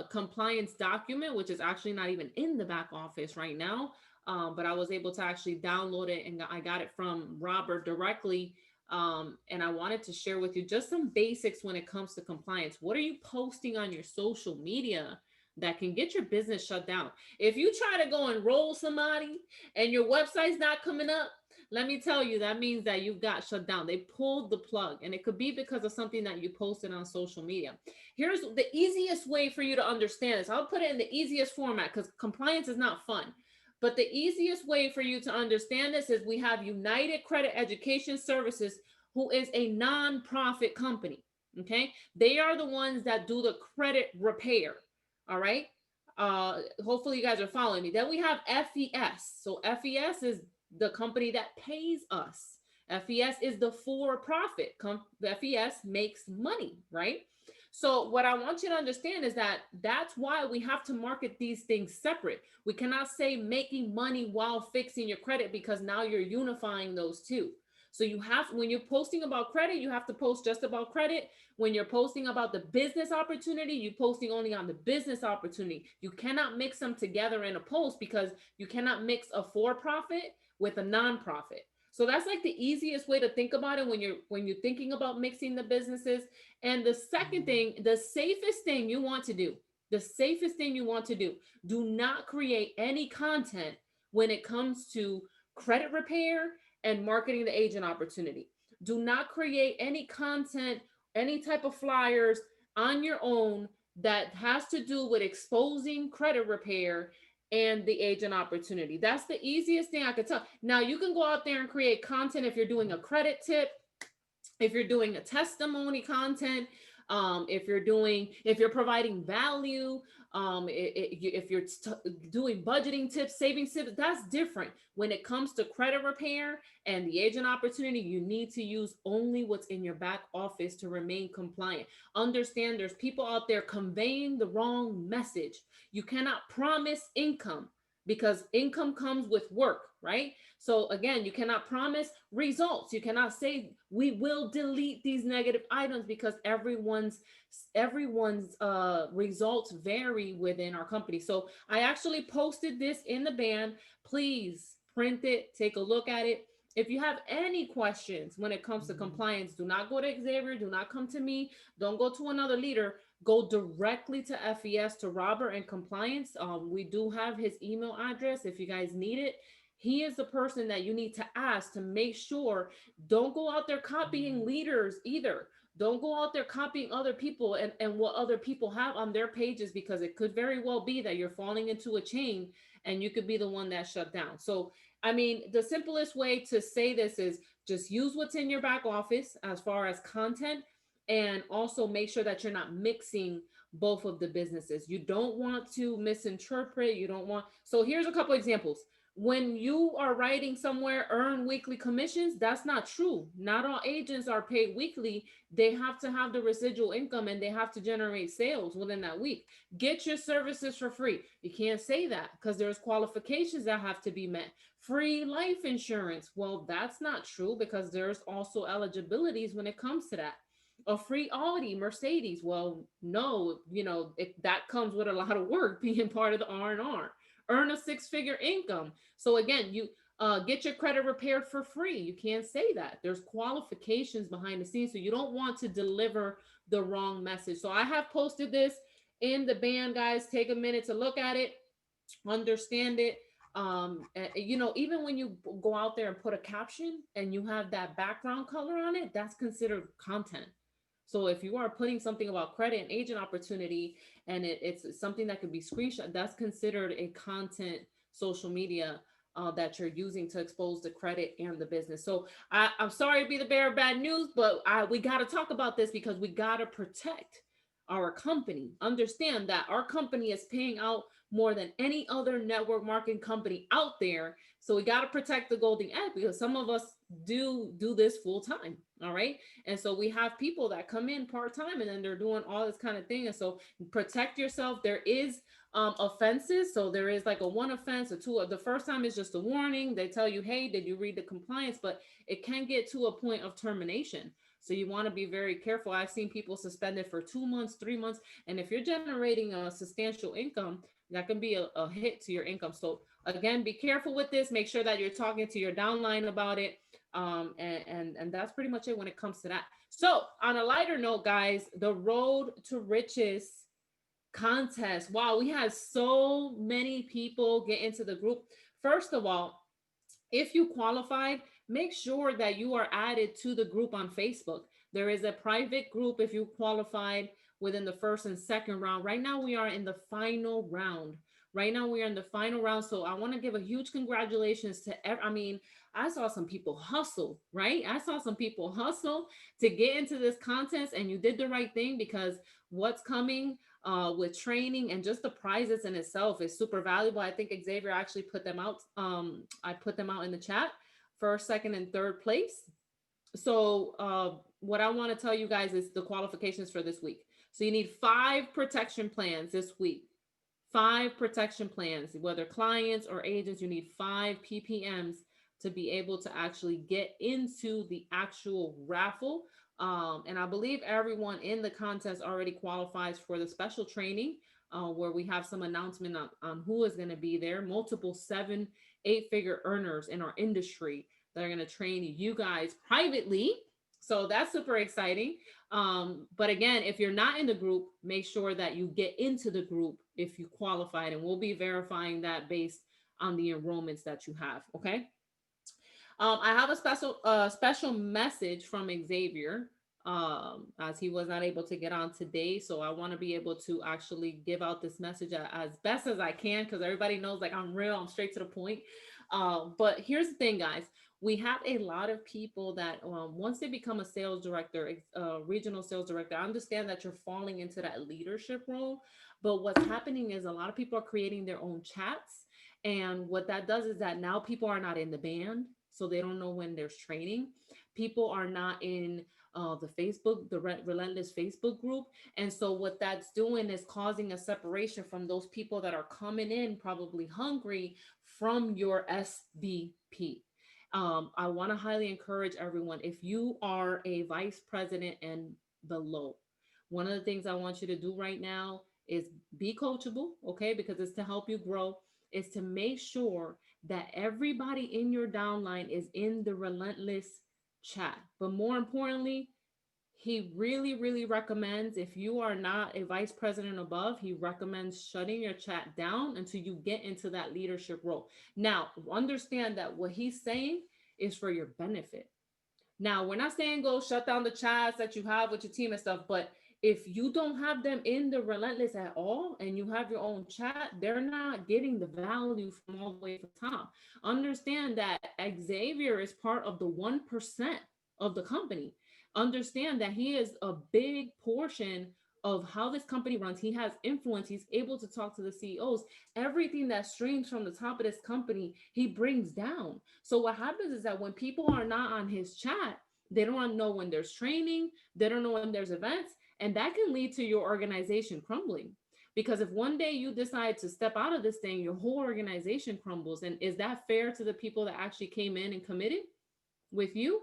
C: compliance document, which is actually not even in the back office right now. But I was able to actually download it, and I got it from Robert directly. And I wanted to share with you just some basics when it comes to compliance. What are you posting on your social media that can get your business shut down? If you try to go enroll somebody and your website's not coming up, let me tell you, that means that you got shut down. They pulled the plug, and it could be because of something that you posted on social media. Here's the easiest way for you to understand this. I'll put it in the easiest format because compliance is not fun. But the easiest way for you to understand this is we have United Credit Education Services, who is a nonprofit company. Okay. They are the ones that do the credit repair. All right. Hopefully you guys are following me. Then we have FES. So FES is the company that pays us. FES is the for-profit. FES makes money, right? So what I want you to understand is that that's why we have to market these things separate. We cannot say making money while fixing your credit, because now you're unifying those two. So you have, when you're posting about credit, you have to post just about credit. When you're posting about the business opportunity, you're posting only on the business opportunity. You cannot mix them together in a post, because you cannot mix a for-profit with a nonprofit. So that's like the easiest way to think about it when you're thinking about mixing the businesses. And the second thing, the safest thing you want to do, do not create any content when it comes to credit repair and marketing the agent opportunity. Do not create any content, any type of flyers on your own that has to do with exposing credit repair and the agent opportunity. That's the easiest thing I could tell. Now you can go out there and create content if you're doing a credit tip, if you're doing a testimony content, if you're providing value, if you're doing budgeting tips, savings tips, that's different. When it comes to credit repair and the agent opportunity, you need to use only what's in your back office to remain compliant. Understand there's people out there conveying the wrong message. You cannot promise income, because income comes with work, right? So again, you cannot promise results. You cannot say we will delete these negative items, because everyone's results vary within our company. So I actually posted this in the band. Please print it, take a look at it. If you have any questions when it comes to compliance, do not go to Xavier, do not come to me, don't go to another leader, go directly to FES, to Robert and compliance. We do have his email address if you guys need it. He is the person that you need to ask to make sure. Don't go out there copying leaders either. Don't go out there copying other people and what other people have on their pages, because it could very well be that you're falling into a chain and you could be the one that shut down. So, I mean, the simplest way to say this is just use what's in your back office as far as content, and also make sure that you're not mixing both of the businesses. You don't want to misinterpret. So here's a couple examples. When you are writing somewhere, earn weekly commissions, that's not true. Not all agents are paid weekly. They have to have the residual income, and they have to generate sales within that week. Get your services for free. You can't say that, because there's qualifications that have to be met. Free life insurance. Well, that's not true, because there's also eligibilities when it comes to that. A free Audi, Mercedes. Well, no, that comes with a lot of work, being part of the R&R. Earn a six-figure income. So again, you get your credit repaired for free. You can't say that. There's qualifications behind the scenes, so you don't want to deliver the wrong message. So I have posted this in the band, guys. Take a minute to look at it, understand it. Even when you go out there and put a caption and you have that background color on it, that's considered content. So if you are putting something about credit and agent opportunity, and it's something that could be screenshot, that's considered a content social media that you're using to expose the credit and the business. So I'm sorry to be the bearer of bad news, but we got to talk about this, because we got to protect our company. Understand that our company is paying out more than any other network marketing company out there. So we got to protect the golden egg, because some of us do this full time. All right. And so we have people that come in part-time and then they're doing all this kind of thing. And so protect yourself. There is offenses. So there is like a one offense, a two. The first time is just a warning. They tell you, hey, did you read the compliance? But it can get to a point of termination. So you want to be very careful. I've seen people suspended for 2 months, 3 months. And if you're generating a substantial income, that can be a hit to your income. So again, be careful with this. Make sure that you're talking to your downline about it. And that's pretty much it when it comes to that. So on a lighter note, guys, the Road to Riches contest. Wow, we had so many people get into the group. First of all, if you qualified, make sure that you are added to the group on Facebook. There is a private group if you qualified within the first and second round. Right now, we are in the final round. Right now, we are in the final round. So I want to give a huge congratulations to I mean, I saw some people hustle, right? I saw some people hustle to get into this contest, and you did the right thing because what's coming with training and just the prizes in itself is super valuable. I think Xavier actually put them out. I put them out in the chat, first, second, and third place. So what I want to tell you guys is the qualifications for this week. So you need 5 protection plans this week. 5 protection plans, whether clients or agents, you need 5 PPMs to be able to actually get into the actual raffle. And I believe everyone in the contest already qualifies for the special training where we have some announcement on who is going to be there. Multiple 7, 8-figure earners in our industry that are going to train you guys privately. So that's super exciting. But again, if you're not in the group, make sure that you get into the group if you qualified, and we'll be verifying that based on the enrollments that you have. Okay. I have a special message from Xavier as he was not able to get on today. So I want to be able to actually give out this message as best as I can, because everybody knows like I'm real, I'm straight to the point. But here's the thing, guys. We have a lot of people that once they become a sales director, regional sales director, I understand that you're falling into that leadership role. But what's happening is a lot of people are creating their own chats. And what that does is that now people are not in the band. So they don't know when there's training. People are not in the Facebook, the Relentless Facebook group. And so what that's doing is causing a separation from those people that are coming in probably hungry from your SVP. I want to highly encourage everyone, if you are a vice president and below, one of the things I want you to do right now is be coachable, okay? Because it's to help you grow, is to make sure that everybody in your downline is in the Relentless chat. But more importantly, he really, really recommends, if you are not a vice president above, he recommends shutting your chat down until you get into that leadership role. Now, understand that what he's saying is for your benefit. Now, we're not saying go shut down the chats that you have with your team and stuff, but if you don't have them in the Relentless at all and you have your own chat, they're not getting the value from all the way from the top. Understand that Xavier is part of the 1% of the company. Understand that he is a big portion of how this company runs. He has influence. He's able to talk to the CEOs. Everything that streams from the top of this company, he brings down. So what happens is that when people are not on his chat, they don't know when there's training, they don't know when there's events, and that can lead to your organization crumbling. Because if one day you decide to step out of this thing, your whole organization crumbles. And is that fair to the people that actually came in and committed with you?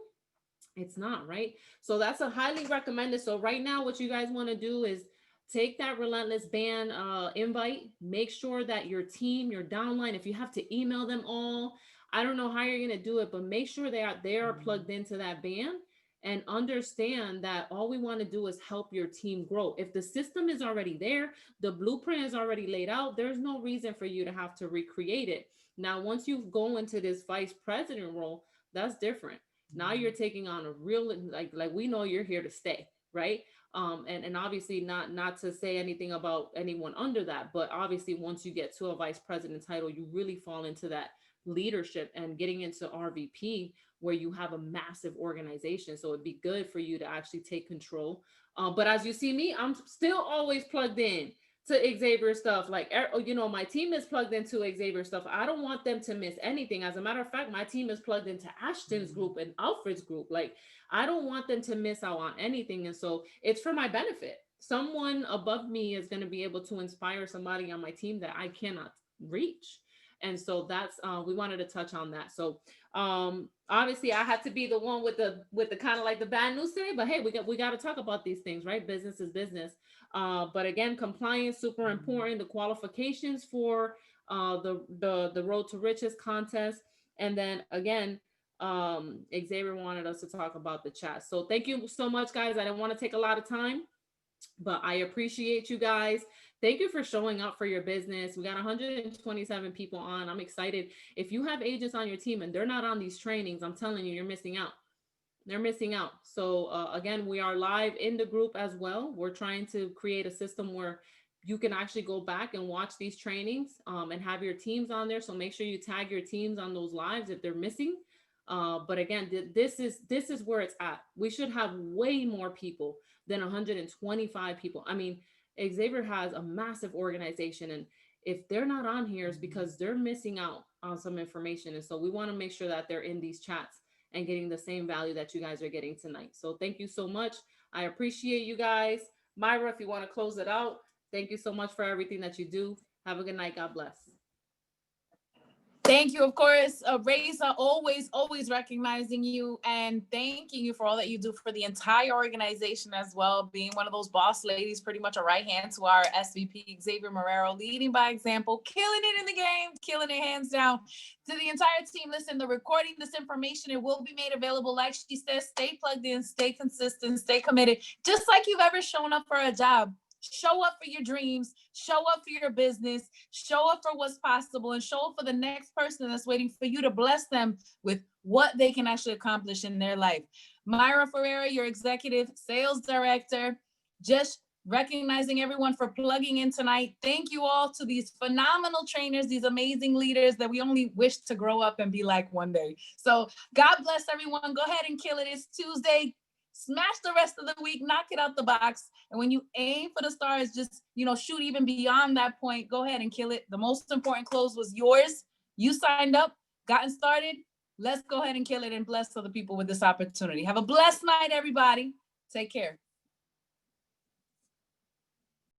C: It's not, right? So that's a highly recommended. So right now, what you guys want to do is take that Relentless band invite, make sure that your team, your downline, if you have to email them all, I don't know how you're going to do it, but make sure they are plugged into that band, and understand that all we want to do is help your team grow. If the system is already there, the blueprint is already laid out, there's no reason for you to have to recreate it. Now, once you go into this vice president role, that's different. Now you're taking on a real, like we know you're here to stay, right? And obviously not to say anything about anyone under that, but obviously once you get to a vice president title, you really fall into that leadership and getting into RVP where you have a massive organization. So it'd be good for you to actually take control. But as you see me, I'm still always plugged in to Xavier stuff. Like, you know, my team is plugged into Xavier stuff. I don't want them to miss anything. As a matter of fact, my team is plugged into Ashton's group and Alfred's group. Like, I don't want them to miss out on anything. And so it's for my benefit. Someone above me is going to be able to inspire somebody on my team that I cannot reach. And so that's we wanted to touch on that. So obviously I had to be the one with the kind of like the bad news today, but hey, we got to talk about these things, right? Business is business. But again, compliance super important. The qualifications for the Road to Riches contest, and then again, Xavier wanted us to talk about the chat. So thank you so much, guys. I didn't want to take a lot of time, but I appreciate you guys. Thank you for showing up for your business. We got 127 people on. I'm excited. If you have agents on your team and they're not on these trainings, I'm telling you, you're missing out. They're missing out. So again, we are live in the group as well. We're trying to create a system where you can actually go back and watch these trainings and have your teams on there. So make sure you tag your teams on those lives if they're missing. But again, this is where it's at. We should have way more people than 125 people. I mean, Xavier has a massive organization, and if they're not on here, it's because they're missing out on some information. And so we want to make sure that they're in these chats and getting the same value that you guys are getting tonight. So thank you so much. I appreciate you guys. Myra, if you want to close it out, thank you so much for everything that you do. Have a good night. God bless.
A: Thank you, of course, Raysa, always recognizing you and thanking you for all that you do for the entire organization as well, being one of those boss ladies, pretty much a right hand to our SVP, Xavier Marrero, leading by example, killing it in the game, killing it hands down. To the entire team, listen, the recording, this information, it will be made available. Like she says, stay plugged in, stay consistent, stay committed, just like you've ever shown up for a job. Show up for your dreams, show up for your business, show up for what's possible, and show up for the next person that's waiting for you to bless them with what they can actually accomplish in their life. Myra Ferreira, your executive sales director, just recognizing everyone for plugging in tonight. Thank you all to these phenomenal trainers, these amazing leaders that we only wish to grow up and be like one day. So God bless everyone. Go ahead and kill it. It's Tuesday. Smash the rest of the week, knock it out the box. And when you aim for the stars, just, shoot even beyond that point. Go ahead and kill it. The most important close was yours. You signed up, gotten started. Let's go ahead and kill it and bless other people with this opportunity. Have a blessed night, everybody. Take care.